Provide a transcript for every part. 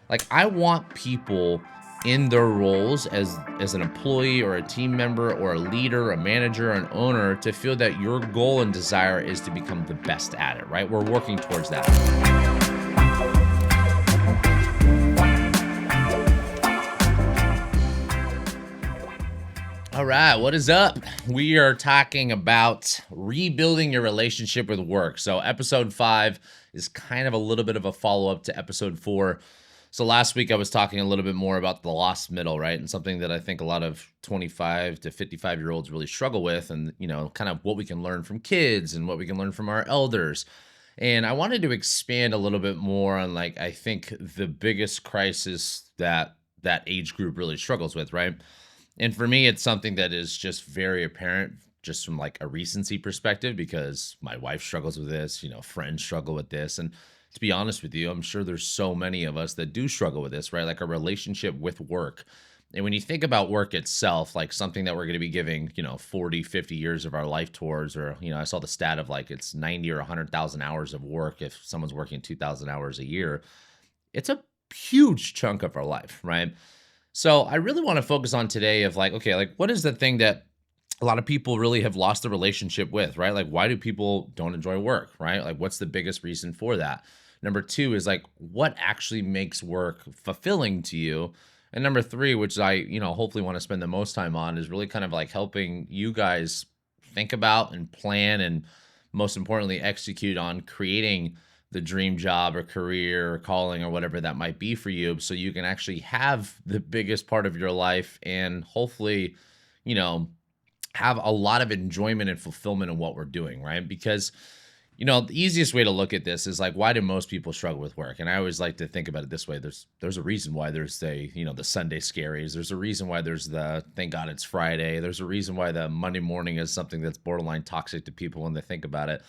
Like I want people in their roles as an employee or a team member or a leader, a manager, an owner to feel that your goal and desire is to become the best at it, right? We're working towards that. All right, what is up? We are talking about rebuilding your relationship with work. So, episode 5 is kind of a little bit of a follow up to episode 4. So, last week I was talking a little bit more about the lost middle, right? And something that I think a lot of 25 to 55-year-olds really struggle with, and, kind of what we can learn from kids and what we can learn from our elders. And I wanted to expand a little bit more on, like, I think the biggest crisis that age group really struggles with, right? And for me, it's something that is just very apparent just from like a recency perspective because my wife struggles with this, friends struggle with this. And to be honest with you, I'm sure there's so many of us that do struggle with this, right? Like a relationship with work. And when you think about work itself, like something that we're going to be giving, 40, 50 years of our life towards, or, I saw the stat of like it's 90 or 100,000 hours of work if someone's working 2,000 hours a year. It's a huge chunk of our life, right? So I really want to focus on today of like, okay, like what is the thing that a lot of people really have lost the relationship with, right? Like why do people don't enjoy work, right? Like what's the biggest reason for that? Number 2 is like what actually makes work fulfilling to you? And number 3, which I, hopefully want to spend the most time on is really kind of like helping you guys think about and plan and most importantly execute on creating the dream job or career or calling or whatever that might be for you so you can actually have the biggest part of your life and hopefully you know have a lot of enjoyment and fulfillment in what we're doing, right? Because the easiest way to look at this is like why do most people struggle with work? And I always like to think about it this way. There's a reason why there's the Sunday scaries. There's a reason why there's the thank God it's Friday. There's a reason why the Monday morning is something that's borderline toxic to people when they think about it.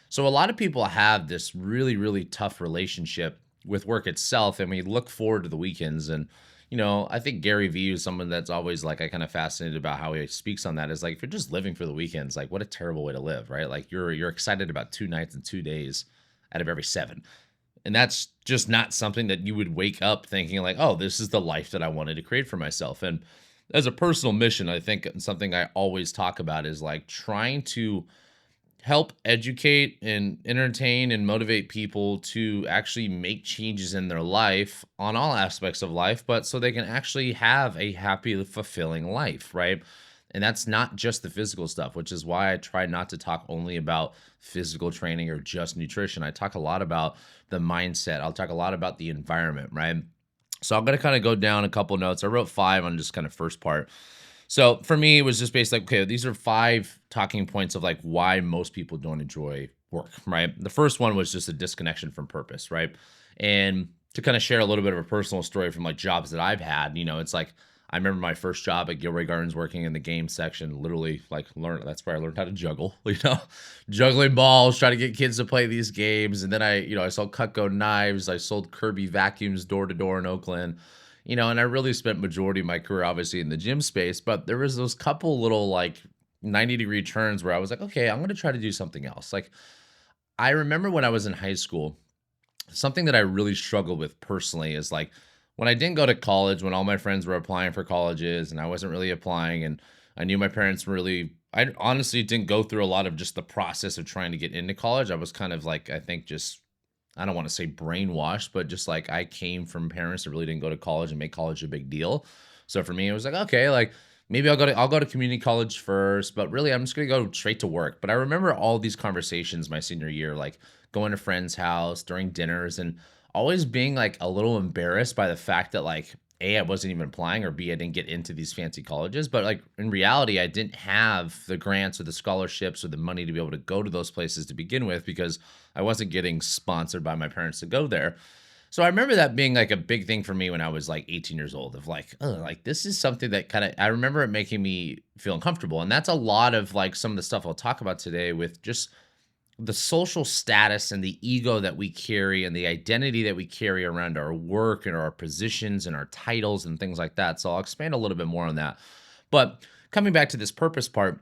So a lot of people have this really, really tough relationship with work itself, and we look forward to the weekends. And I think Gary Vee is someone that's always like I kind of fascinated about how he speaks on that. Is like if you're just living for the weekends, like what a terrible way to live, right? Like you're excited about 2 nights and 2 days out of every 7, and that's just not something that you would wake up thinking like, oh, this is the life that I wanted to create for myself. And as a personal mission, I think something I always talk about is like trying to help educate and entertain and motivate people to actually make changes in their life on all aspects of life, but so they can actually have a happy, fulfilling life, right? And that's not just the physical stuff, which is why I try not to talk only about physical training or just nutrition. I talk a lot about the mindset, I'll talk a lot about the environment, right? So I'm going to kind of go down a couple notes. I wrote 5 on just kind of first part. So for me, it was just based like, okay, these are 5 talking points of like why most people don't enjoy work, right? The first one was just a disconnection from purpose, right? And to kind of share a little bit of a personal story from like jobs that I've had, it's like I remember my first job at Gilroy Gardens working in the game section, literally like that's where I learned how to juggle, juggling balls, trying to get kids to play these games. And then I sold Cutco knives, I sold Kirby vacuums door to door in Oakland. And I really spent majority of my career obviously in the gym space, but there was those couple little like 90-degree turns where I was like, okay, I'm going to try to do something else. Like I remember when I was in high school, something that I really struggled with personally is like when I didn't go to college, when all my friends were applying for colleges and I wasn't really applying, and I knew my parents really, I honestly didn't go through a lot of just the process of trying to get into college. I was kind of like, I think just I don't want to say brainwashed, but just like I came from parents that really didn't go to college and make college a big deal. So for me, it was like, okay, like maybe I'll go to community college first, but really I'm just gonna go straight to work. But I remember all these conversations my senior year, like going to friends' house during dinners and always being like a little embarrassed by the fact that like A, I wasn't even applying, or B, I didn't get into these fancy colleges. But like in reality, I didn't have the grants or the scholarships or the money to be able to go to those places to begin with because I wasn't getting sponsored by my parents to go there. So I remember that being like a big thing for me when I was like 18 years old of like, oh, like this is something that kind of, I remember it making me feel uncomfortable. And that's a lot of like some of the stuff I'll talk about today with just the social status and the ego that we carry and the identity that we carry around our work and our positions and our titles and things like that. So I'll expand a little bit more on that. But coming back to this purpose part,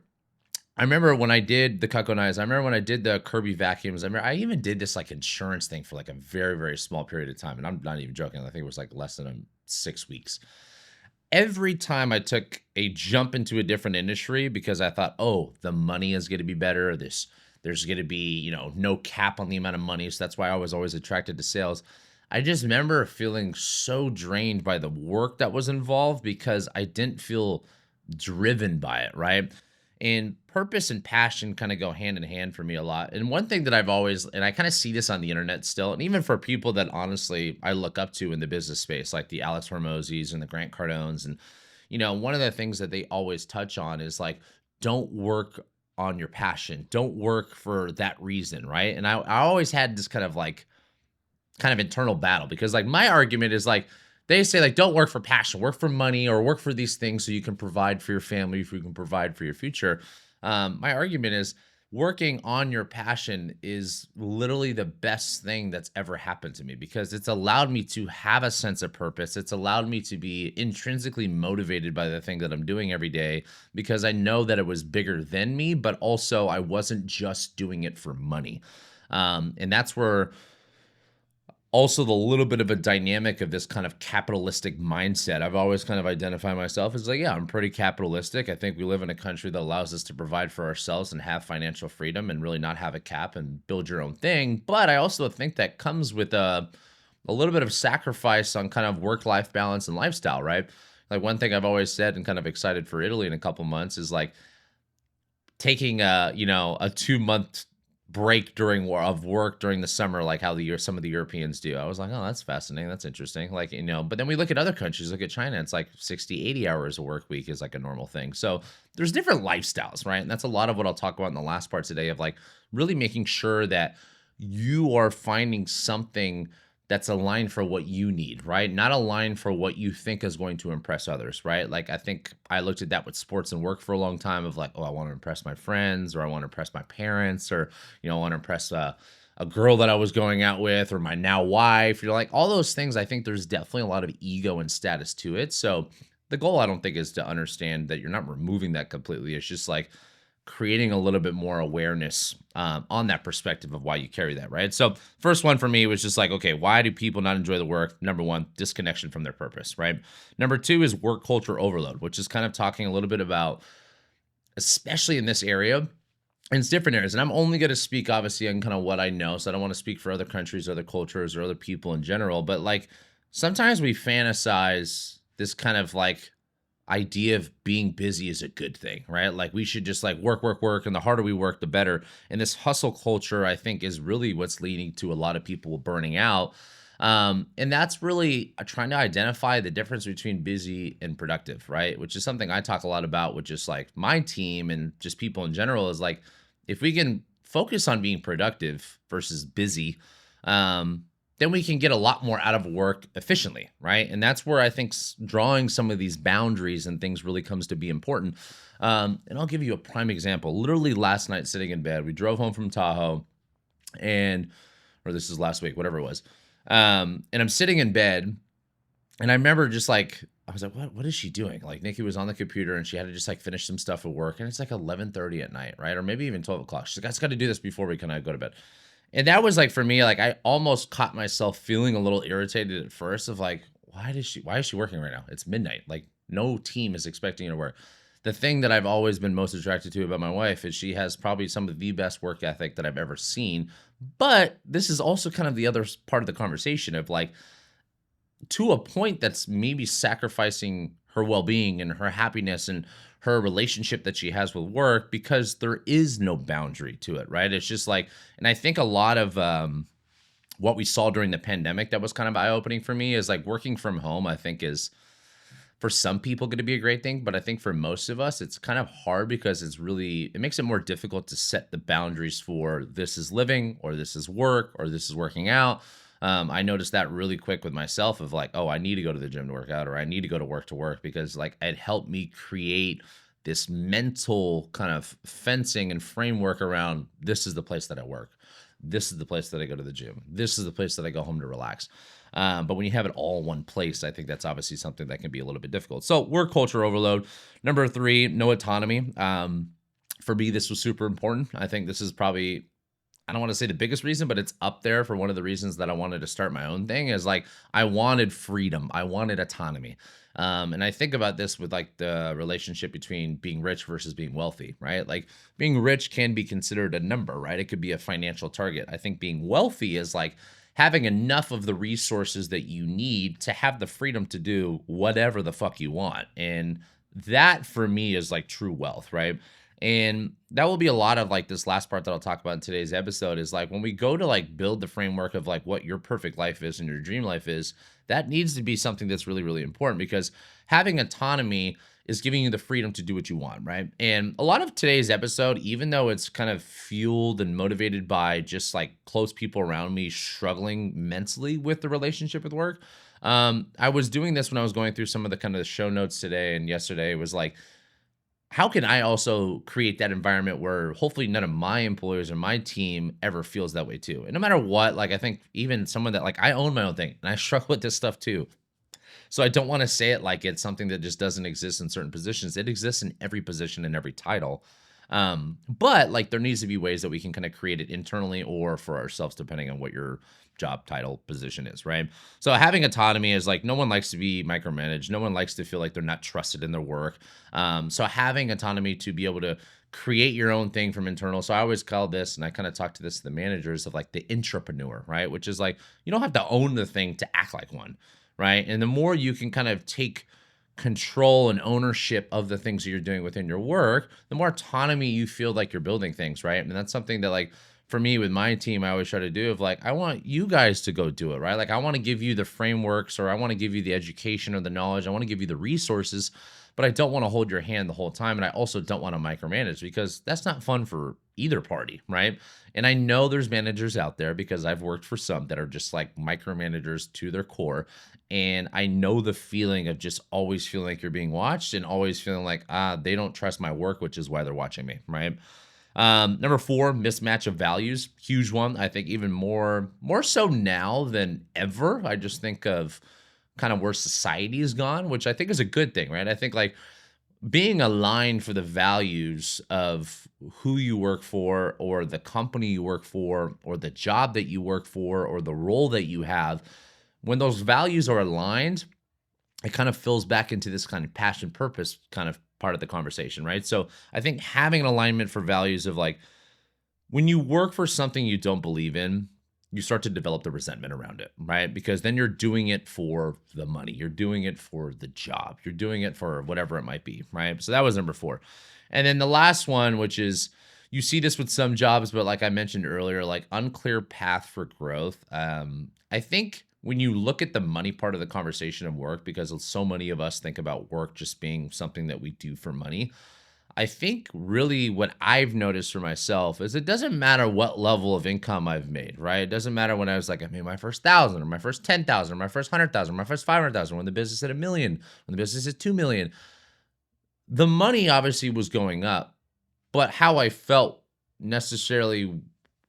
I remember when I did the Cutco knives. I remember when I did the Kirby vacuums. I even did this like insurance thing for like a very, very small period of time. And I'm not even joking. I think it was like less than 6 weeks. Every time I took a jump into a different industry because I thought, oh, the money is going to be better. There's going to be, no cap on the amount of money. So that's why I was always attracted to sales. I just remember feeling so drained by the work that was involved because I didn't feel driven by it, right? And purpose and passion kind of go hand in hand for me a lot. And one thing that I've always, and I kind of see this on the internet still, and even for people that honestly I look up to in the business space, like the Alex Hormozis and the Grant Cardones. And, one of the things that they always touch on is like, don't work on your passion. Don't work for that reason, right? And I always had this kind of internal battle because like my argument is like they say like don't work for passion, work for money or work for these things so you can provide for your family, if you can provide for your future. My argument is working on your passion is literally the best thing that's ever happened to me because it's allowed me to have a sense of purpose. It's allowed me to be intrinsically motivated by the thing that I'm doing every day because I know that it was bigger than me, but also I wasn't just doing it for money. And that's where also the little bit of a dynamic of this kind of capitalistic mindset. I've always kind of identified myself as like, yeah, I'm pretty capitalistic. I think we live in a country that allows us to provide for ourselves and have financial freedom and really not have a cap and build your own thing. But I also think that comes with a little bit of sacrifice on kind of work-life balance and lifestyle, right? Like one thing I've always said and kind of excited for Italy in a couple months is like taking a 2 month break of work during the summer, like how some of the Europeans do. I was like, oh, that's fascinating. That's interesting. Like, but then we look at other countries, look at China, it's like 60, 80 hours a work week is like a normal thing. So there's different lifestyles, right? And that's a lot of what I'll talk about in the last part today of like really making sure that you are finding something that's aligned for what you need, right? Not aligned for what you think is going to impress others, right? Like I think I looked at that with sports and work for a long time of like, oh, I want to impress my friends or I want to impress my parents or, I want to impress a girl that I was going out with or my now wife. You're like all those things. I think there's definitely a lot of ego and status to it. So the goal I don't think is to understand that you're not removing that completely. It's just like creating a little bit more awareness on that perspective of why you carry that, right? So first one for me was just like, okay, why do people not enjoy the work? Number one, disconnection from their purpose, right? Number two is work culture overload, which is kind of talking a little bit about, especially in this area, and it's different areas. And I'm only going to speak obviously on kind of what I know. So I don't want to speak for other countries, other cultures, or other people in general. But like sometimes we fantasize this kind of like idea of being busy is a good thing, right? Like we should just like work, work, work. And the harder we work, the better. And this hustle culture, I think, is really what's leading to a lot of people burning out. And that's really trying to identify the difference between busy and productive, right? Which is something I talk a lot about with just like my team and just people in general is like, if we can focus on being productive versus busy, then we can get a lot more out of work efficiently, right? And that's where I think drawing some of these boundaries and things really comes to be important. And I'll give you a prime example. Literally last night, sitting in bed, we drove home from Tahoe, or this is last week, whatever it was. And I'm sitting in bed, and I remember just like I was like, what is she doing? Like Nikki was on the computer and she had to just like finish some stuff at work, and it's like 11:30 at night, right? Or maybe even 12 o'clock. She's like, I just got to do this before we can go to bed. And that was like for me, like I almost caught myself feeling a little irritated at first of like, why is she working right now? It's midnight. Like no team is expecting her to work. The thing that I've always been most attracted to about my wife is she has probably some of the best work ethic that I've ever seen. But this is also kind of the other part of the conversation of like, to a point that's maybe sacrificing her well-being and her happiness and her relationship that she has with work because there is no boundary to it, right? It's just like, and I think a lot of what we saw during the pandemic that was kind of eye-opening for me is like working from home, I think is for some people going to be a great thing, but I think for most of us, it's kind of hard because it makes it more difficult to set the boundaries for this is living or this is work or this is working out. I noticed that really quick with myself of like, oh, I need to go to the gym to work out or I need to go to work because like it helped me create this mental kind of fencing and framework around this is the place that I work. This is the place that I go to the gym. This is the place that I go home to relax. But when you have it all in one place, I think that's obviously something that can be a little bit difficult. So work culture overload. Number three, no autonomy. For For me, this was super important. I think this is probably, I don't want to say the biggest reason, but it's up there for one of the reasons that I wanted to start my own thing is like I wanted freedom. I wanted autonomy. And I think about this with like the relationship between being rich versus being wealthy, right? Like being rich can be considered a number, right? It could be a financial target. I think being wealthy is like having enough of the resources that you need to have the freedom to do whatever the fuck you want. And that for me is like true wealth, right? And that will be a lot of like this last part that I'll talk about in today's episode is like when we go to like build the framework of like what your perfect life is and your dream life is, that needs to be something that's really, really important because having autonomy is giving you the freedom to do what you want, right? And a lot of today's episode, even though it's kind of fueled and motivated by just like close people around me struggling mentally with the relationship with work, I was doing this when I was going through some of the kind of the show notes today and yesterday. It was like, how can I also create that environment where hopefully none of my employers or my team ever feels that way too? And no matter what, like I think even someone that like I own my own thing and I struggle with this stuff too. So I don't want to say it like it's something that just doesn't exist in certain positions. It exists in every position and every title. But like there needs to be ways that we can kind of create it internally or for ourselves, depending on what your job title position is, right? So having autonomy is like no one likes to be micromanaged. No one likes to feel like they're not trusted in their work. So having autonomy to be able to create your own thing from internal. So I always call this, and I kind of talk to this to the managers of like the intrapreneur, right? Which is like you don't have to own the thing to act like one, right? And the more you can kind of take control and ownership of the things that you're doing within your work, the more autonomy you feel like you're building things, right? And that's something that like for me with my team, I always try to do of like, I want you guys to go do it, right? Like I want to give you the frameworks or I want to give you the education or the knowledge. I want to give you the resources, but I don't want to hold your hand the whole time. And I also don't want to micromanage because that's not fun for either party, right? And I know there's managers out there because I've worked for some that are just like micromanagers to their core. And I know the feeling of just always feeling like you're being watched and always feeling like, they don't trust my work, which is why they're watching me, right? Number 4, mismatch of values. Huge one. I think even more so now than ever. I just think of kind of where society has gone, which I think is a good thing, right? I think like being aligned for the values of who you work for or the company you work for or the job that you work for or the role that you have, when those values are aligned, it kind of fills back into this kind of passion purpose kind of part of the conversation, right? So I think having an alignment for values of like when you work for something you don't believe in, you start to develop the resentment around it, right? Because then you're doing it for the money, you're doing it for the job, you're doing it for whatever it might be, right? So that was number 4. And then the last one, which is you see this with some jobs, but like I mentioned earlier, like unclear path for growth. I think when you look at the money part of the conversation of work, because so many of us think about work just being something that we do for money, I think really what I've noticed for myself is it doesn't matter what level of income I've made, right? It doesn't matter when I was like, I made my first 1,000 or my first 10,000 or my first 100,000, my first 500,000, when the business hit 1 million, when the business hit 2 million. The money obviously was going up, but how I felt necessarily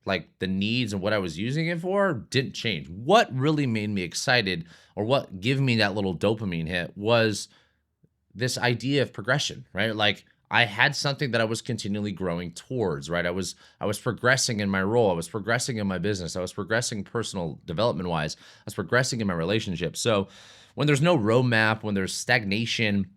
like the needs and what I was using it for didn't change. What really made me excited or what gave me that little dopamine hit was this idea of progression, right? Like I had something that I was continually growing towards, right? I was progressing in my role, I was progressing in my business, I was progressing personal development wise, I was progressing in my relationship. So when there's no roadmap, when there's stagnation,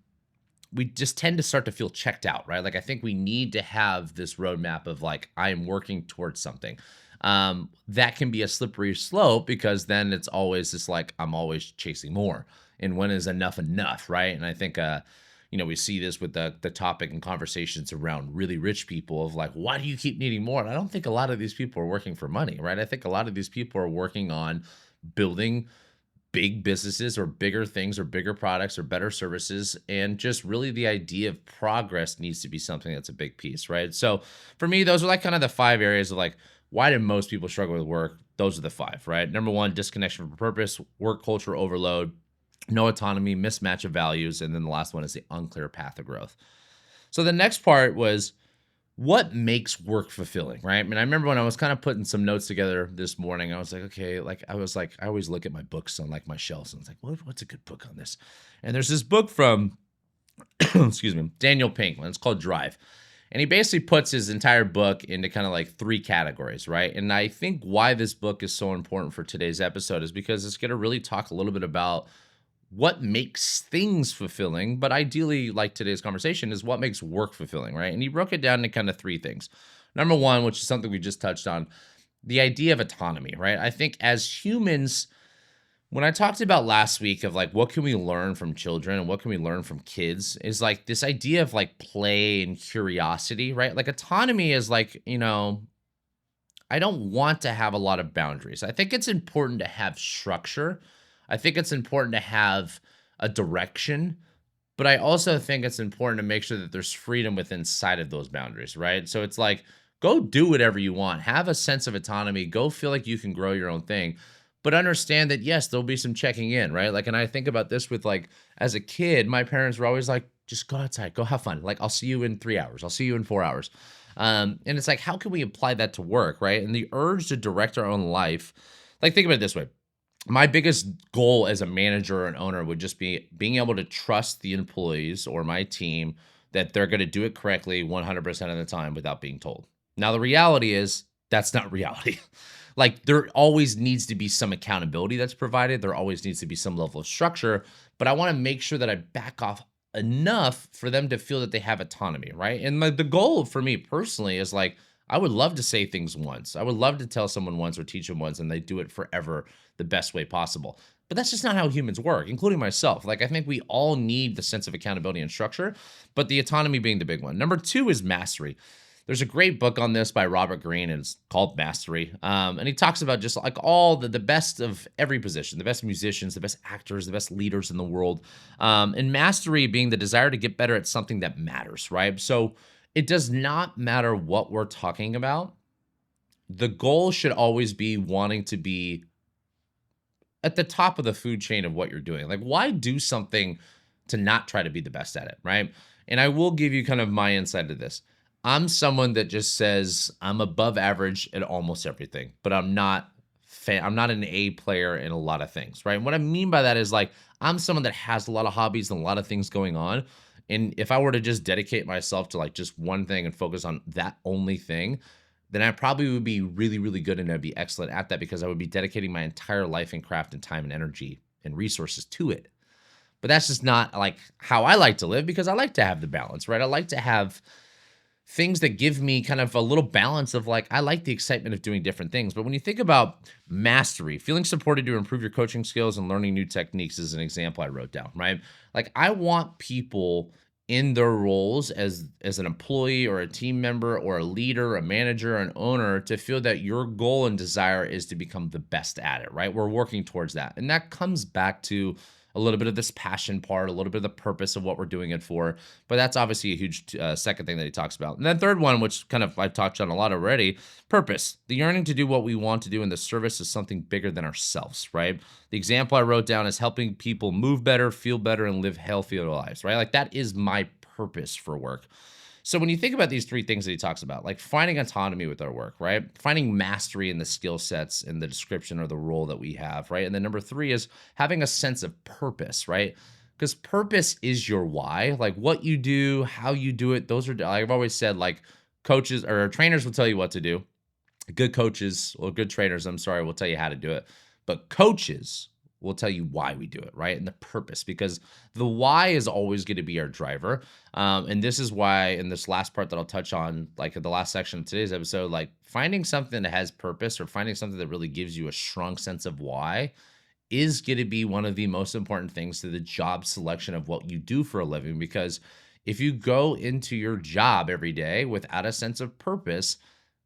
we just tend to start to feel checked out, right? Like I think we need to have this roadmap of like I am working towards something. That can be a slippery slope because then it's always just like I'm always chasing more. And when is enough enough, right? And I think we see this with the topic and conversations around really rich people of like, why do you keep needing more? And I don't think a lot of these people are working for money, right? I think a lot of these people are working on building big businesses or bigger things or bigger products or better services. And just really the idea of progress needs to be something that's a big piece, right? So for me, those are like kind of the 5 areas of like, why do most people struggle with work? Those are the 5, right? Number 1, disconnection from purpose, work culture overload, no autonomy, mismatch of values. And then the last one is the unclear path of growth. So the next part was, what makes work fulfilling, right? I mean, I remember when I was kind of putting some notes together this morning, I was like, okay, like I always look at my books on like my shelves and it's like, what's a good book on this? And there's this book from, excuse me, Daniel Pink, and it's called Drive. And he basically puts his entire book into kind of like three categories, right? And I think why this book is so important for today's episode is because it's going to really talk a little bit about what makes things fulfilling, but ideally, like today's conversation, is what makes work fulfilling, right? And he broke it down into kind of three things. Number one, which is something we just touched on, the idea of autonomy, right? I think as humans, when I talked about last week of like what can we learn from children and what can we learn from kids is like this idea of like play and curiosity, right? Like autonomy is like, I don't want to have a lot of boundaries. I think it's important to have structure. I think it's important to have a direction, but I also think it's important to make sure that there's freedom within inside of those boundaries, right? So it's like, go do whatever you want, have a sense of autonomy, go feel like you can grow your own thing, but understand that, yes, there'll be some checking in, right? Like, and I think about this with like, as a kid, my parents were always like, just go outside, go have fun. Like, I'll see you in 3 hours, I'll see you in 4 hours. And it's like, how can we apply that to work, right? And the urge to direct our own life, like, think about it this way. My biggest goal as a manager or an owner would just be being able to trust the employees or my team that they're going to do it correctly 100% of the time without being told. Now, the reality is that's not reality. Like, there always needs to be some accountability that's provided. There always needs to be some level of structure, but I want to make sure that I back off enough for them to feel that they have autonomy, right? And the goal for me personally is like, I would love to say things once. I would love to tell someone once or teach them once and they do it forever the best way possible. But that's just not how humans work, including myself. Like, I think we all need the sense of accountability and structure, but the autonomy being the big one. Number two is mastery. There's a great book on this by Robert Greene, and it's called Mastery. And he talks about just like all the best of every position, the best musicians, the best actors, the best leaders in the world. And mastery being the desire to get better at something that matters, right? So it does not matter what we're talking about. The goal should always be wanting to be at the top of the food chain of what you're doing. Like, why do something to not try to be the best at it, right? And I will give you kind of my insight to this. I'm someone that just says I'm above average at almost everything, but I'm not I'm not an A player in a lot of things, right? And what I mean by that is like I'm someone that has a lot of hobbies and a lot of things going on. And if I were to just dedicate myself to like just one thing and focus on that only thing, then I probably would be really, really good and I'd be excellent at that because I would be dedicating my entire life and craft and time and energy and resources to it. But that's just not like how I like to live because I like to have the balance, right? I like to have things that give me kind of a little balance of like, I like the excitement of doing different things. But when you think about mastery, feeling supported to improve your coaching skills and learning new techniques is an example I wrote down, right? Like I want people in their roles as an employee or a team member or a leader, a manager, an owner to feel that your goal and desire is to become the best at it, right? We're working towards that. And that comes back to a little bit of this passion part, a little bit of the purpose of what we're doing it for. But that's obviously a huge second thing that he talks about. And then third one, which kind of I've touched on a lot already, purpose. The yearning to do what we want to do in the service is something bigger than ourselves, right? The example I wrote down is helping people move better, feel better, and live healthier lives, right? Like that is my purpose for work. So when you think about these three things that he talks about, like finding autonomy with our work, right? Finding mastery in the skill sets and the description or the role that we have, right? And then number three is having a sense of purpose, right? Because purpose is your why. Like what you do, how you do it, those are, I've always said, like coaches or trainers will tell you what to do. Good coaches or good trainers, I'm sorry, will tell you how to do it. But coaches will tell you why we do it, right? And the purpose, because the why is always going to be our driver. And this is why in this last part that I'll touch on, like in the last section of today's episode, like finding something that has purpose or finding something that really gives you a strong sense of why is going to be one of the most important things to the job selection of what you do for a living. Because if you go into your job every day without a sense of purpose,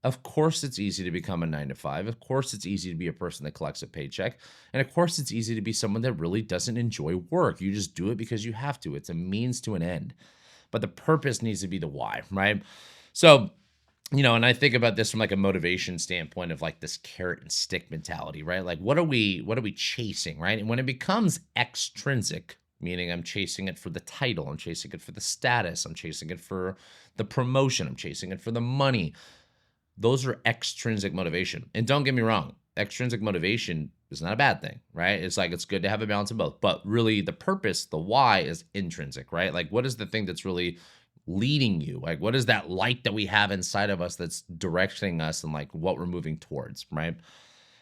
of course, it's easy to become a 9 to 5. Of course, it's easy to be a person that collects a paycheck. And of course, it's easy to be someone that really doesn't enjoy work. You just do it because you have to. It's a means to an end. But the purpose needs to be the why, right? So, and I think about this from like a motivation standpoint of like this carrot and stick mentality, right? Like what are we chasing, right? And when it becomes extrinsic, meaning I'm chasing it for the title, I'm chasing it for the status, I'm chasing it for the promotion, I'm chasing it for the money. Those are extrinsic motivation. And don't get me wrong, extrinsic motivation is not a bad thing, right? It's like it's good to have a balance of both. But really the purpose, the why is intrinsic, right? Like what is the thing that's really leading you? Like, what is that light that we have inside of us that's directing us and like what we're moving towards, right?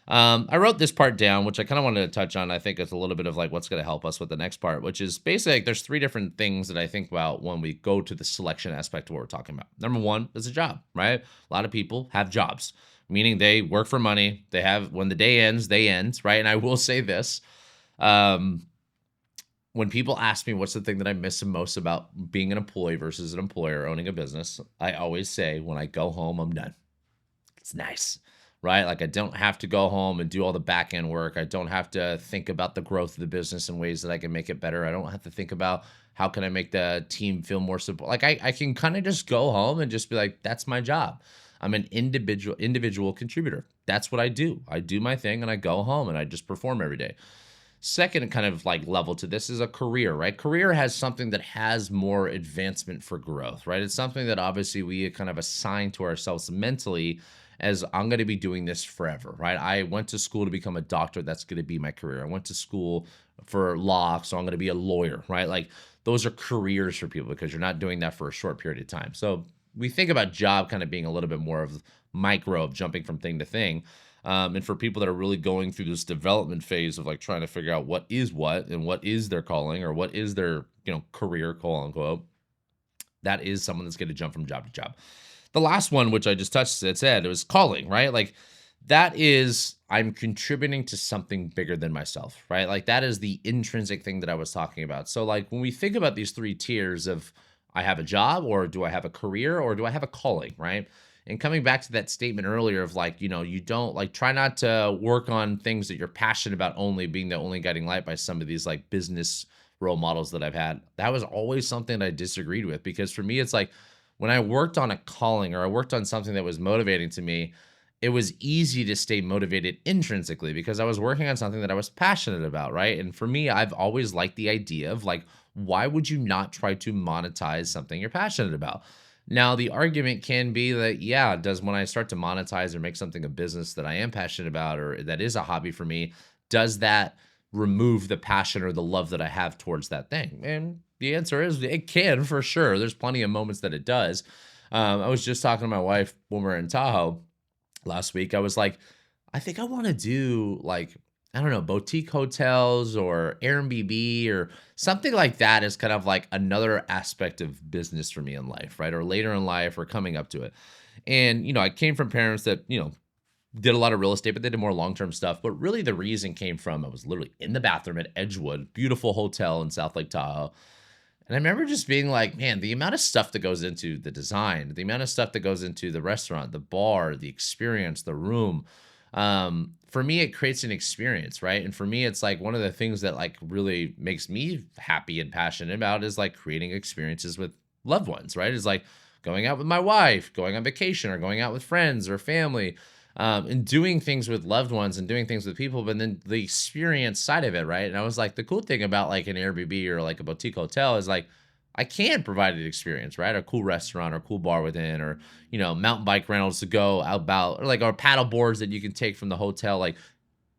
I wrote this part down, which I kind of wanted to touch on. I think it's a little bit of like what's going to help us with the next part, which is basically like, there's three different things that I think about when we go to the selection aspect of what we're talking about. Number one is a job, right? A lot of people have jobs, meaning they work for money. They have, when the day ends, they end, right? And I will say this. Um, when people ask me what's the thing that I miss the most about being an employee versus an employer owning a business, I always say when I go home, I'm done. It's nice, right? Like I don't have to go home and do all the back end work. I don't have to think about the growth of the business in ways that I can make it better. I don't have to think about how can I make the team feel more support. Like I can kind of just go home and just be like, that's my job. I'm an individual contributor. That's what I do. I do my thing and I go home and I just perform every day. Second kind of like level to this is a career, right? Career has something that has more advancement for growth, right? It's something that obviously we kind of assign to ourselves mentally as I'm going to be doing this forever, right? I went to school to become a doctor. That's going to be my career. I went to school for law, so I'm going to be a lawyer, right? Like those are careers for people because you're not doing that for a short period of time. So we think about job kind of being a little bit more of micro of jumping from thing to thing. And for people that are really going through this development phase of like trying to figure out what is what and what is their calling or what is their, career, quote unquote, that is someone that's going to jump from job to job. The last one, which I just touched, it said it was calling, right? Like that is, I'm contributing to something bigger than myself, right? Like that is the intrinsic thing that I was talking about. So like when we think about these three tiers of I have a job or do I have a career or do I have a calling, right? And coming back to that statement earlier of like, you don't like try not to work on things that you're passionate about only being the only guiding light by some of these like business role models that I've had. That was always something that I disagreed with because for me, it's like when I worked on a calling or I worked on something that was motivating to me, it was easy to stay motivated intrinsically because I was working on something that I was passionate about, right? And for me, I've always liked the idea of like, why would you not try to monetize something you're passionate about? Now, the argument can be that, yeah, does when I start to monetize or make something a business that I am passionate about or that is a hobby for me, does that remove the passion or the love that I have towards that thing? And the answer is it can for sure. There's plenty of moments that it does. I was just talking to my wife when we were in Tahoe last week. I was like, I think I want to do like, I don't know, boutique hotels or Airbnb or something like that is kind of like another aspect of business for me in life, right? Or later in life or coming up to it. And, I came from parents that, did a lot of real estate, but they did more long-term stuff. But really the reason came from, I was literally in the bathroom at Edgewood, beautiful hotel in South Lake Tahoe. And I remember just being like, man, the amount of stuff that goes into the design, the amount of stuff that goes into the restaurant, the bar, the experience, the room. For me, it creates an experience, right? And for me, it's like one of the things that like really makes me happy and passionate about is like creating experiences with loved ones, right? It's like going out with my wife, going on vacation, or going out with friends or family, and doing things with loved ones and doing things with people, but then the experience side of it, right? And I was like, the cool thing about like an Airbnb or like a boutique hotel is like, I can provide an experience, right? A cool restaurant or cool bar within, or, mountain bike rentals to go out about, or like our paddle boards that you can take from the hotel, like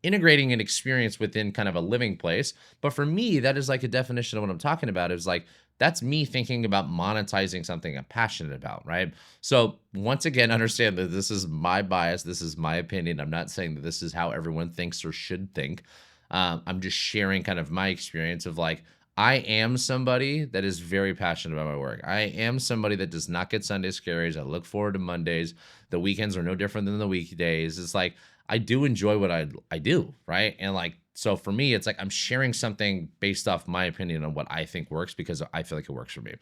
integrating an experience within kind of a living place. But for me, that is like a definition of what I'm talking about is like, that's me thinking about monetizing something I'm passionate about, right? So once again, understand that this is my bias. This is my opinion. I'm not saying that this is how everyone thinks or should think. I'm just sharing kind of my experience of like, I am somebody that is very passionate about my work. I am somebody that does not get Sunday scaries. I look forward to Mondays. The weekends are no different than the weekdays. It's like, I do enjoy what I do, right? And like, so for me, it's like I'm sharing something based off my opinion on what I think works because I feel like it works for me.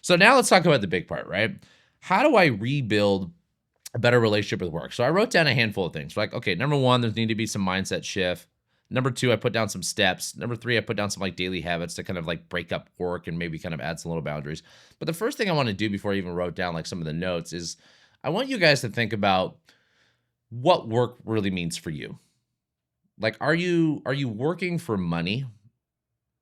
So now let's talk about the big part, right? How do I rebuild a better relationship with work? So I wrote down a handful of things. Like, okay, number one, there's need to be some mindset shift. Number two, I put down some steps. Number three, I put down some like daily habits to kind of like break up work and maybe kind of add some little boundaries. But the first thing I want to do before I even wrote down like some of the notes is I want you guys to think about what work really means for you. Like, are you working for money?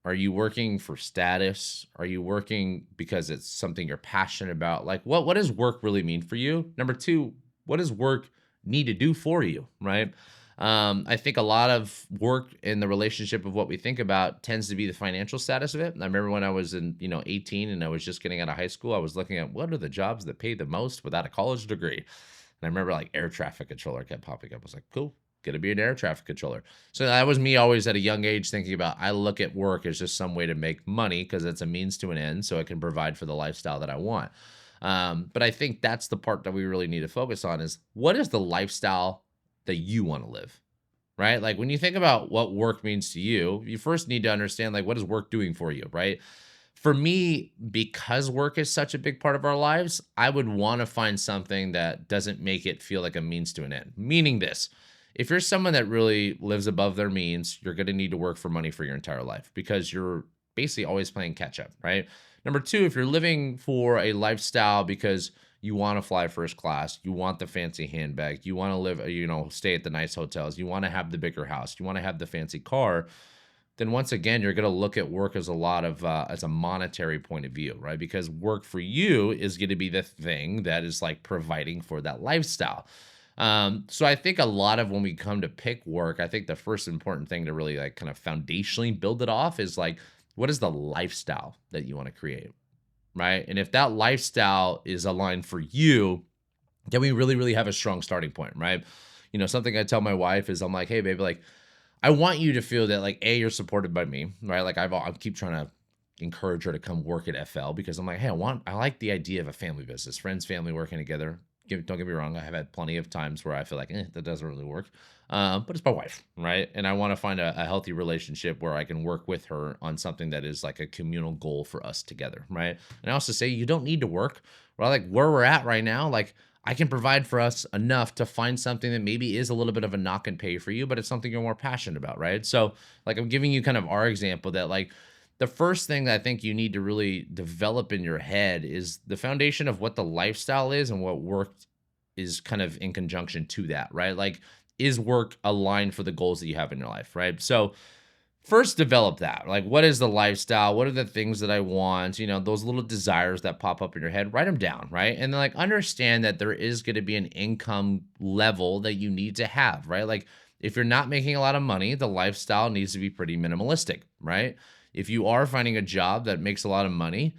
Are you working for status? Are you working because it's something you're passionate about? Like, what does work really mean for you? Number two, what does work need to do for you, right? I think a lot of work in the relationship of what we think about tends to be the financial status of it. I remember when I was in, 18 and I was just getting out of high school, I was looking at what are the jobs that pay the most without a college degree. And I remember like air traffic controller kept popping up. I was like, cool, gonna be an air traffic controller. So that was me always at a young age thinking about I look at work as just some way to make money because it's a means to an end, so I can provide for the lifestyle that I want. But I think that's the part that we really need to focus on is what is the lifestyle that you want to live, right? Like when you think about what work means to you, you first need to understand like what is work doing for you, right? For me, because work is such a big part of our lives, I would want to find something that doesn't make it feel like a means to an end. Meaning this, if you're someone that really lives above their means, you're going to need to work for money for your entire life because you're basically always playing catch up, right? Number two, if you're living for a lifestyle because you want to fly first class, you want the fancy handbag, you want to live, stay at the nice hotels, you want to have the bigger house, you want to have the fancy car, then once again, you're going to look at work as a lot of as a monetary point of view, right? Because work for you is going to be the thing that is like providing for that lifestyle. So I think a lot of when we come to pick work, I think the first important thing to really like kind of foundationally build it off is like, what is the lifestyle that you want to create, right? And if that lifestyle is aligned for you, then we really, really have a strong starting point, right? Something I tell my wife is I'm like, hey, baby, like, I want you to feel that like you're supported by me, right? Like I keep trying to encourage her to come work at FL because I'm like, hey, I like the idea of a family business, friends, family working together. Don't get me wrong, I have had plenty of times where I feel like that doesn't really work, but it's my wife, right? And I want to find a healthy relationship where I can work with her on something that is like a communal goal for us together, right? And I also say you don't need to work, right? Like where we're at right now, like I can provide for us enough to find something that maybe is a little bit of a knock and pay for you, but it's something you're more passionate about, right? So, like, I'm giving you kind of our example that, like, the first thing that I think you need to really develop in your head is the foundation of what the lifestyle is and what work is kind of in conjunction to that, right? Like, is work aligned for the goals that you have in your life, right? So, first develop that. Like, what is the lifestyle? What are the things that I want? Those little desires that pop up in your head, write them down, right? And then, like, understand that there is going to be an income level that you need to have, right? Like, if you're not making a lot of money, the lifestyle needs to be pretty minimalistic, right? If you are finding a job that makes a lot of money,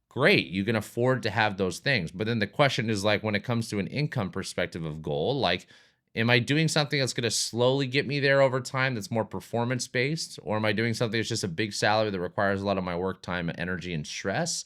great, you can afford to have those things. But then the question is like, when it comes to an income perspective of goal, like, am I doing something that's going to slowly get me there over time that's more performance based? Or am I doing something that's just a big salary that requires a lot of my work time, energy, and stress?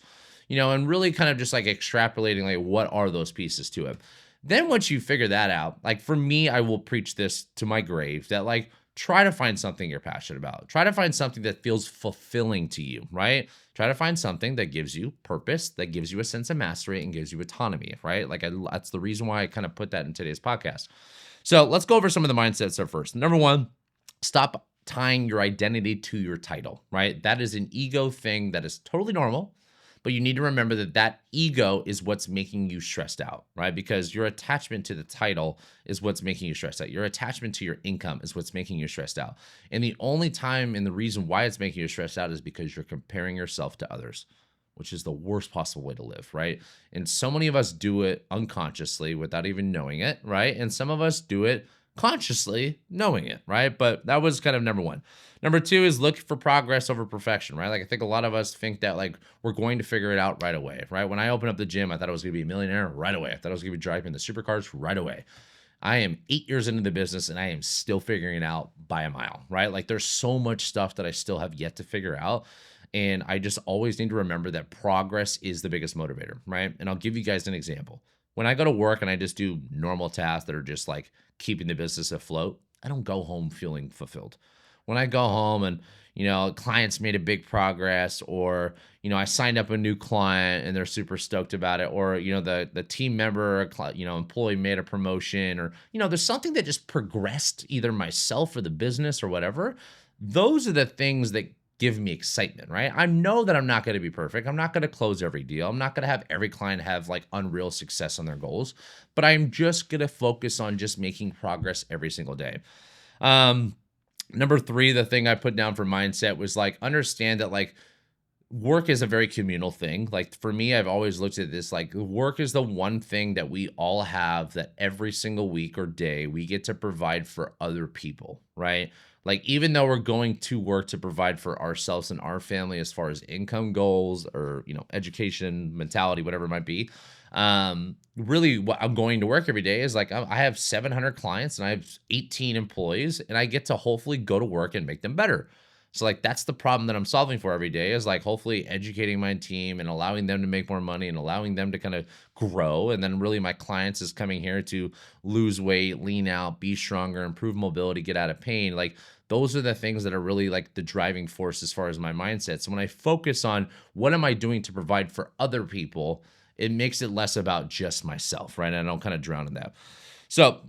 And really kind of just like extrapolating, like, what are those pieces to it? Then once you figure that out, like for me, I will preach this to my grave that like, try to find something you're passionate about. Try to find something that feels fulfilling to you, right? Try to find something that gives you purpose, that gives you a sense of mastery and gives you autonomy, right? Like that's the reason why I kind of put that in today's podcast. So let's go over some of the mindsets there first. Number one, stop tying your identity to your title, right? That is an ego thing that is totally normal, but you need to remember that that ego is what's making you stressed out, right? Because your attachment to the title is what's making you stressed out. Your attachment to your income is what's making you stressed out. And the only time and the reason why it's making you stressed out is because you're comparing yourself to others, which is the worst possible way to live, right? And so many of us do it unconsciously without even knowing it, right? And some of us do it consciously knowing it, right? But that was kind of number one. Number two is look for progress over perfection, right? Like I think a lot of us think that like we're going to figure it out right away, right? When I opened up the gym, I thought I was going to be a millionaire right away. I thought I was going to be driving the supercars right away. I am 8 years into the business and I am still figuring it out by a mile, right? Like there's so much stuff that I still have yet to figure out. And I just always need to remember that progress is the biggest motivator, right? And I'll give you guys an example. When I go to work and I just do normal tasks that are just like keeping the business afloat, I don't go home feeling fulfilled. When I go home and, clients made a big progress or, I signed up a new client and they're super stoked about it or, the team member, employee made a promotion or, there's something that just progressed either myself or the business or whatever. Those are the things that give me excitement, right? I know that I'm not going to be perfect. I'm not going to close every deal. I'm not going to have every client have like unreal success on their goals, but I'm just going to focus on just making progress every single day. Number three, the thing I put down for mindset was like, understand that like work is a very communal thing. Like for me, I've always looked at this like work is the one thing that we all have that every single week or day we get to provide for other people, right? Like even though we're going to work to provide for ourselves and our family as far as income goals or, education, mentality, whatever it might be. Really what I'm going to work every day is like I have 700 clients and I have 18 employees and I get to hopefully go to work and make them better. So like that's the problem that I'm solving for every day is like hopefully educating my team and allowing them to make more money and allowing them to kind of grow. And then really my clients is coming here to lose weight, lean out, be stronger, improve mobility, get out of pain. Like those are the things that are really like the driving force as far as my mindset. So when I focus on what am I doing to provide for other people, it makes it less about just myself, right? And I don't kind of drown in that. So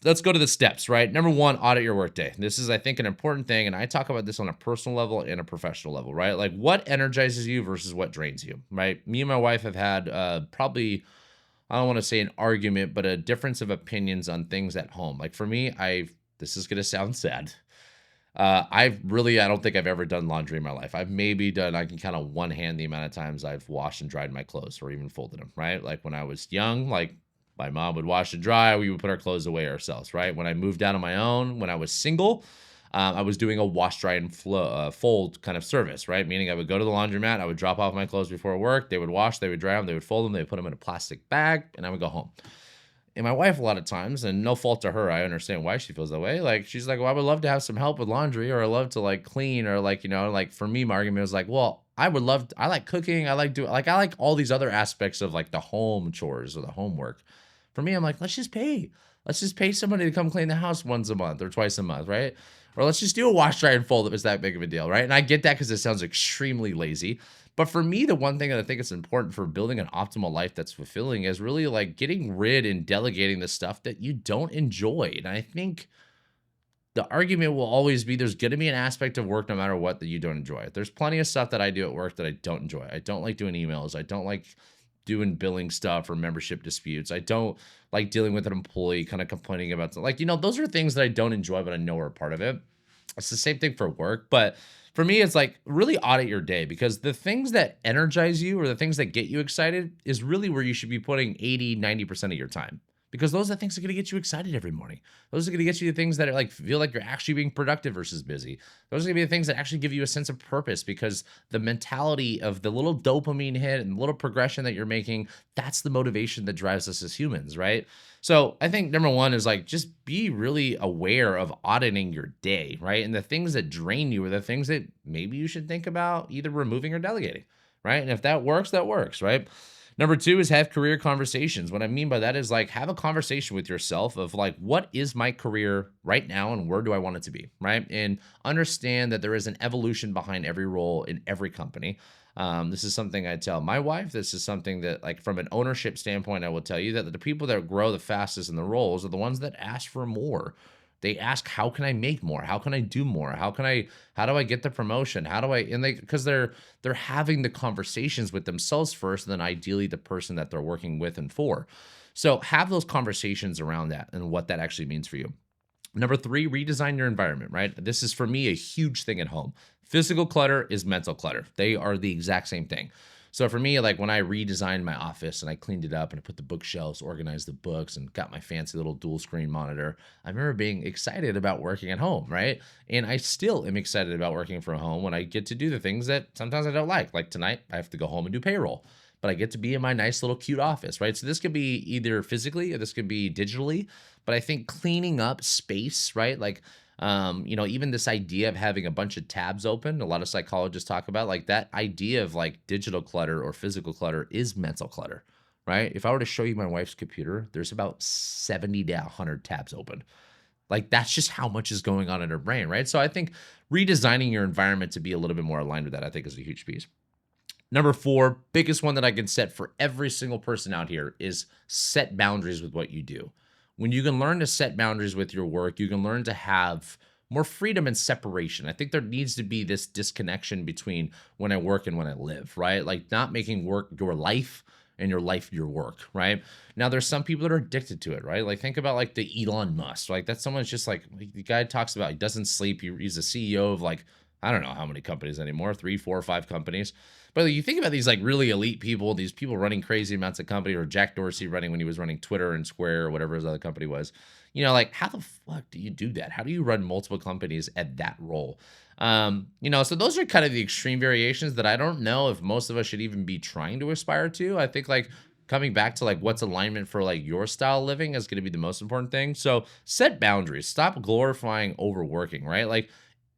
let's go to the steps, right? Number one, audit your workday. This is, I think, an important thing. And I talk about this on a personal level and a professional level, right? Like what energizes you versus what drains you, right? Me and my wife have had probably, I don't want to say an argument, but a difference of opinions on things at home. Like for me, this is going to sound sad. I don't think I've ever done laundry in my life. I can count on one hand the amount of times I've washed and dried my clothes or even folded them, right? Like when I was young, like my mom would wash and dry. We would put our clothes away ourselves, right? When I moved out on my own, when I was single, I was doing a wash, dry, and fold kind of service, right? Meaning I would go to the laundromat, I would drop off my clothes before work, they would wash, they would dry them, they would fold them, they would put them in a plastic bag, and I would go home. And my wife, a lot of times, and no fault to her, I understand why she feels that way. Like, she's like, well, I would love to have some help with laundry, or I love to like clean, or like, like for me, my argument was like, well, I like cooking. I like all these other aspects of like the home chores or the homework. For me, I'm like, let's just pay. Let's just pay somebody to come clean the house once a month or twice a month, right? Or let's just do a wash, dry, and fold if it's that big of a deal, right? And I get that because it sounds extremely lazy. But for me, the one thing that I think is important for building an optimal life that's fulfilling is really like getting rid and delegating the stuff that you don't enjoy. And I think the argument will always be there's going to be an aspect of work no matter what that you don't enjoy. There's plenty of stuff that I do at work that I don't enjoy. I don't like doing emails. I don't like doing billing stuff or membership disputes. I don't like dealing with an employee kind of complaining about like, those are things that I don't enjoy, but I know are a part of it. It's the same thing for work, but for me, it's like really audit your day because the things that energize you or the things that get you excited is really where you should be putting 80, 90% of your time. Because those are the things that are going to get you excited every morning. Those are going to get you the things that are like feel like you're actually being productive versus busy. Those are going to be the things that actually give you a sense of purpose because the mentality of the little dopamine hit and the little progression that you're making, that's the motivation that drives us as humans, right? So I think number one is like just be really aware of auditing your day, right? And the things that drain you are the things that maybe you should think about either removing or delegating, right? And if that works, right? Number two is have career conversations. What I mean by that is like have a conversation with yourself of like, what is my career right now and where do I want it to be, right? And understand that there is an evolution behind every role in every company. This is something I tell my wife. This is something that, like, from an ownership standpoint, I will tell you that the people that grow the fastest in the roles are the ones that ask for more. They ask, how can I make more? How can I do more? How do I get the promotion? Because they're having the conversations with themselves first, and then ideally the person that they're working with and for. So have those conversations around that and what that actually means for you. Number three, redesign your environment, right? This is for me a huge thing at home. Physical clutter is mental clutter. They are the exact same thing. So for me, like when I redesigned my office and I cleaned it up and I put the bookshelves, organized the books, and got my fancy little dual screen monitor, I remember being excited about working at home, right? And I still am excited about working from home when I get to do the things that sometimes I don't like. Like tonight, I have to go home and do payroll, but I get to be in my nice little cute office, right? So this could be either physically or this could be digitally. But I think cleaning up space, right? Like even this idea of having a bunch of tabs open, a lot of psychologists talk about like that idea of like digital clutter or physical clutter is mental clutter, right? If I were to show you my wife's computer, there's about 70 to 100 tabs open. Like that's just how much is going on in her brain, right? So I think redesigning your environment to be a little bit more aligned with that, I think is a huge piece. Number four, biggest one that I can set for every single person out here is set boundaries with what you do. When you can learn to set boundaries with your work, you can learn to have more freedom and separation. I think there needs to be this disconnection between when I work and when I live, right? Like not making work your life and your life your work, right? Now there's some people that are addicted to it, right? Like think about like the Elon Musk, like that's someone's just like the guy talks about he doesn't sleep. He's a CEO of like I don't know how many companies anymore, 3, 4, 5 companies. But you think about these like really elite people, these people running crazy amounts of company, or Jack Dorsey running when he was running Twitter and Square or whatever his other company was. Like how the fuck do you do that? How do you run multiple companies at that role? So those are kind of the extreme variations that I don't know if most of us should even be trying to aspire to. I think like coming back to like what's alignment for like your style of living is going to be the most important thing. So set boundaries, stop glorifying overworking, right? Like,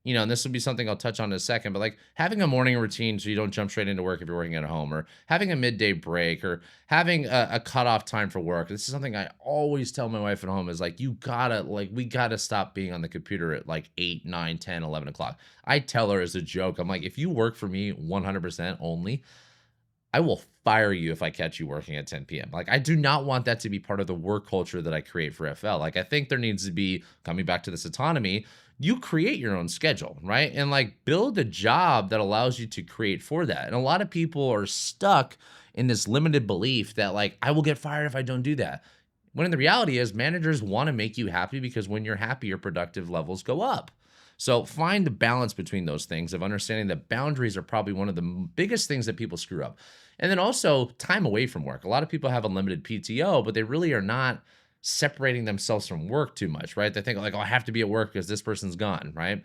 and this will be something I'll touch on in a second, but like having a morning routine so you don't jump straight into work if you're working at home, or having a midday break, or having a cutoff time for work. This is something I always tell my wife at home is like, we gotta stop being on the computer at like 8, 9, 10, 11 o'clock. I tell her as a joke, I'm like, if you work for me 100% only, I will fire you if I catch you working at 10 p.m. Like, I do not want that to be part of the work culture that I create for FL. Like, I think there needs to be, coming back to this autonomy, you create your own schedule, right? And like build a job that allows you to create for that. And a lot of people are stuck in this limited belief that like, I will get fired if I don't do that. When the reality is managers want to make you happy, because when you're happy, your productive levels go up. So find the balance between those things of understanding that boundaries are probably one of the biggest things that people screw up. And then also time away from work. A lot of people have unlimited PTO, but they really are not separating themselves from work too much, right? They think like, oh, I have to be at work because this person's gone, right?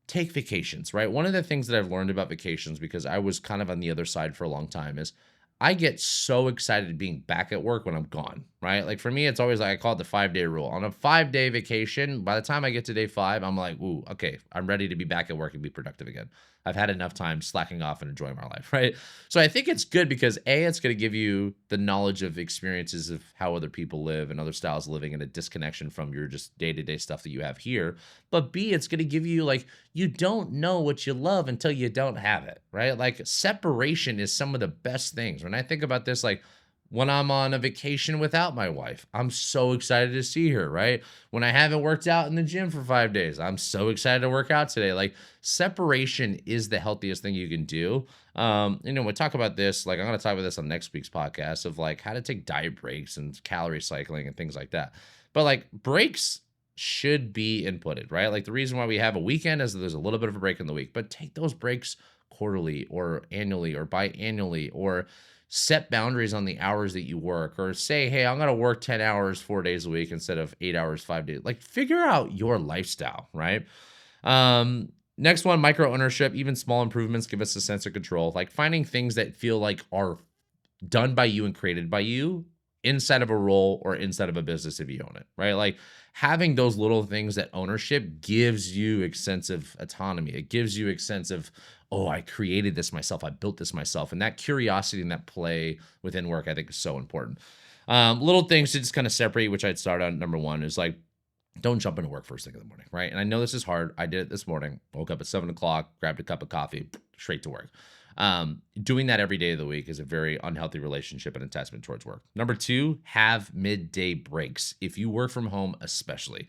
Take vacations, right? One of the things that I've learned about vacations, because I was kind of on the other side for a long time, is I get so excited being back at work when I'm gone, right? Like for me, it's always like I call it the 5-day rule. On a 5-day vacation, by the time I get to day 5, I'm like, ooh, okay, I'm ready to be back at work and be productive again. I've had enough time slacking off and enjoying my life, right? So I think it's good because A, it's going to give you the knowledge of experiences of how other people live and other styles of living, and a disconnection from your just day-to-day stuff that you have here. But B, it's going to give you like, you don't know what you love until you don't have it, right? Like separation is some of the best things. When I think about this, like when I'm on a vacation without my wife, I'm so excited to see her, right? When I haven't worked out in the gym for 5 days, I'm so excited to work out today. Like separation is the healthiest thing you can do. We talk about this, like I'm going to talk about this on next week's podcast of like how to take diet breaks and calorie cycling and things like that. But like breaks should be inputted, right? Like the reason why we have a weekend is that there's a little bit of a break in the week, but take those breaks quarterly or annually or biannually, or set boundaries on the hours that you work, or say, hey, I'm going to work 10 hours, 4 days a week instead of 8 hours, 5 days. Like figure out your lifestyle, right? Next one, micro ownership. Even small improvements give us a sense of control. Like finding things that feel like are done by you and created by you inside of a role or inside of a business if you own it, right? Like having those little things, that ownership gives you a sense of autonomy. It gives you a sense of, oh, I created this myself. I built this myself. And that curiosity and that play within work, I think is so important. Little things to just kind of separate, which I'd start on number one is like, don't jump into work first thing in the morning, right? And I know this is hard. I did it this morning. Woke up at 7 o'clock, grabbed a cup of coffee, straight to work. Doing that every day of the week is a very unhealthy relationship and attachment towards work. Number two, have midday breaks. If you work from home, especially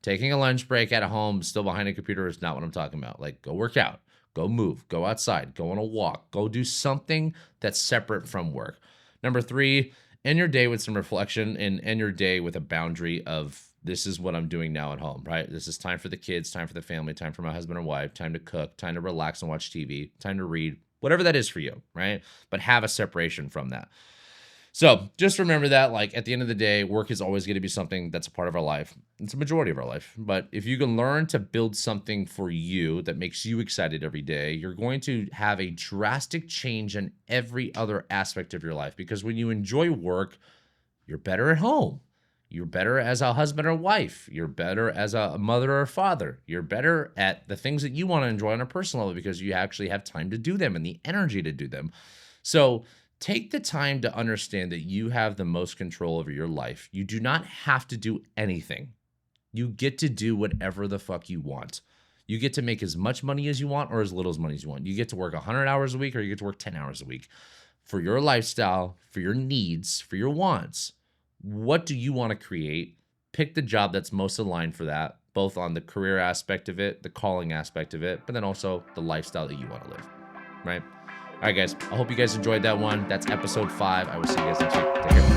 taking a lunch break at home, still behind a computer, is not what I'm talking about. Like go work out, go move, go outside, go on a walk, go do something that's separate from work. Number three, end your day with some reflection, and end your day with a boundary of, this is what I'm doing now at home, right? This is time for the kids, time for the family, time for my husband and wife, time to cook, time to relax and watch TV, time to read, whatever that is for you, right? But have a separation from that. So just remember that, like, at the end of the day, work is always going to be something that's a part of our life. It's a majority of our life. But if you can learn to build something for you that makes you excited every day, you're going to have a drastic change in every other aspect of your life. Because when you enjoy work, you're better at home. You're better as a husband or wife. You're better as a mother or father. You're better at the things that you want to enjoy on a personal level because you actually have time to do them and the energy to do them. So take the time to understand that you have the most control over your life. You do not have to do anything. You get to do whatever the fuck you want. You get to make as much money as you want or as little as money as you want. You get to work 100 hours a week or you get to work 10 hours a week for your lifestyle, for your needs, for your wants. What do you want to create? Pick the job that's most aligned for that, both on the career aspect of it, the calling aspect of it, but then also the lifestyle that you want to live, right? All right, guys. I hope you guys enjoyed that one. That's episode 5. I will see you guys next week. Take care.